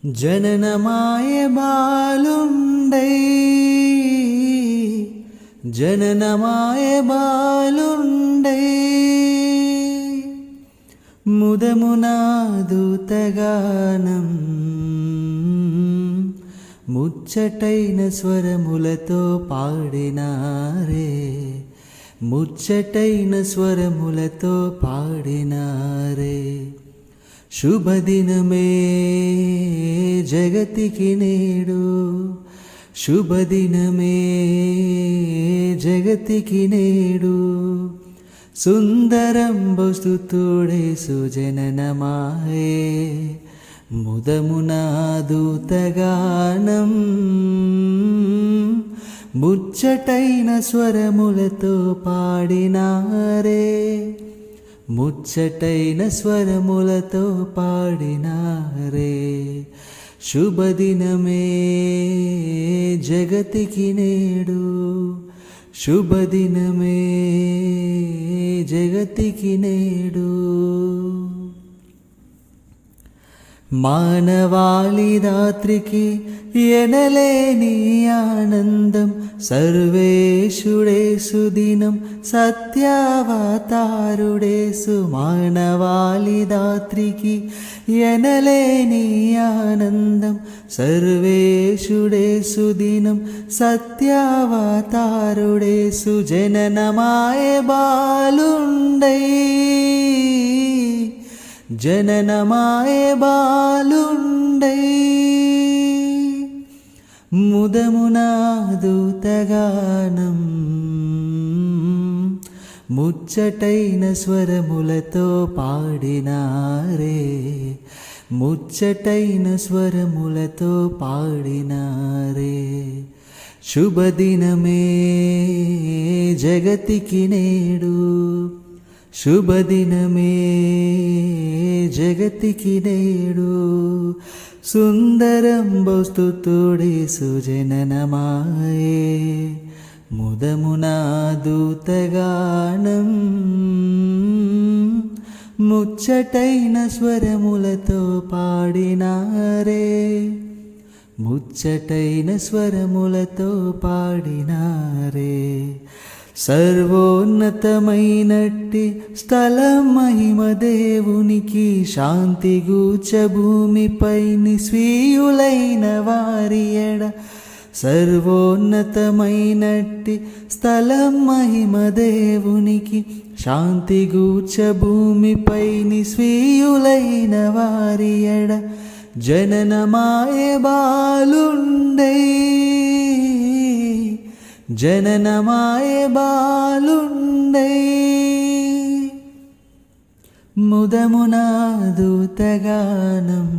జననమాయ బాలుండై జననమాయ బాలుండై ముదమునా దూతగానం ముచ్చటైన స్వరములతో పాడినారే ముచ్చటైన స్వరములతో పాడినారే శుభదినమే జగతికి నేడు శుభదినమే జగతికి నేడు సుందరంబు స్తుతుడేసు జననమాయే ముదమునా దూతగానం ముచ్చటైన స్వరములతో పాడినారే ముచ్చటైన స్వరములతో పాడినారే శుభదినమే జగతికి నేడు శుభదినమే జగతికి నేడు మానవాళి రాత్రికి ఎనలేని ఆనందం సర్వేశుడేసు దినం సత్యావతారుడేసు మానవాళి రాత్రికి ఎనలేని ఆనందం సర్వేశుడేసు దినం సత్యావతారుడేసు జననమాయ బాలుండై జననమాయ బాలుండై ముదమునా దూతగానం ముచ్చటైన స్వరములతో పాడినారే ముచ్చటైన స్వరములతో పాడినారే శుభదినమే జగతికి నేడు శుభదినమే జగతికి నేడు సుందరంబు స్తుతుడేసు జననమాయే ముదమునా దూతగానం ముచ్చటైన స్వరములతో పాడినారే ముచ్చటైన స్వరములతో పాడినారే సర్వోన్నతమైనట్టి స్థలం మహిమ దేవునికి శాంతి గూర్చ భూమిపై స్వీయులైన వారి ఎడ సర్వోన్నతమైనట్టి స్థలం మహిమ దేవునికి శాంతి గూర్చ భూమిపై స్వీయులైన వారి ఎడ జననమాయ బాలుండై జననమాయ బాలుండై ముదమునా దూతగానం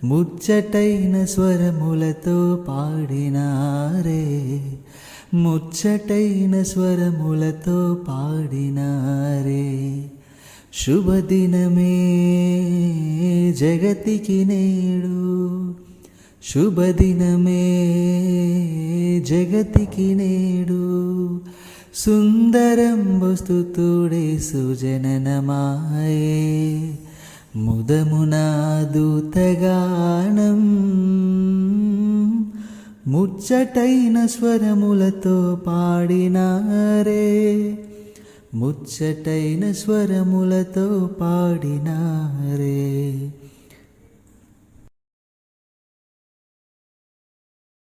ముచ్చటైన స్వరములతో పాడినారే ముచ్చటైన స్వరములతో పాడినారే శుభదినమే జగతికి నేడు శుభదినమే జగతికి నేడు సుందరంబు స్తుతుడేసు జననమాయే ముదమునా దూతగానం ముచ్చటైన స్వరములతో పాడినారే ముచ్చటైన స్వరములతో పాడినారే.